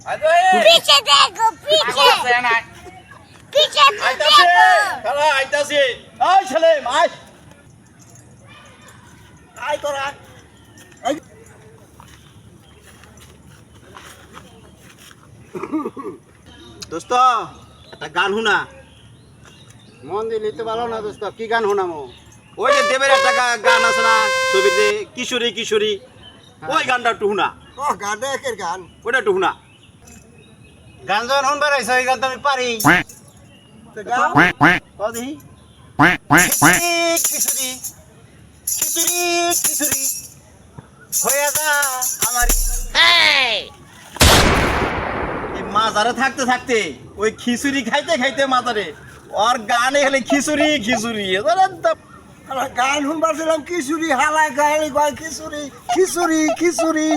पीछे देखो पीछे पीछे আইতাছে খালা আইতাছে আয় ছেলে আয় আয় তোরা দোস্ত একটা গান শুনা মন দিয়ে নিতে পারো না দোস্ত কি গান শোনামো ওই যে দেবের একটা গান আছে না ছবিতে কিশোরী কিশোরী ওই গানটা একটু শুনা ও গানে একের গান ওটা একটু শুনা গান যখন শুনবার আইসা ওই গান তো আমি পারি তো গাও কও দেখি কিশোরী কিশোরী কিশোরী হয়ে যা আমারই এই মাজারে থাকতে থাকতে ওই খিচুড়ি খাইতে খাইতে মাজারে ওর গানে খালি খিচুড়ি খিচুড়ি গান শুনবার ছিলাম কিশোরী হালায় গায়ে কয় খিচুড়ি খিচুড়ি খিচুড়ি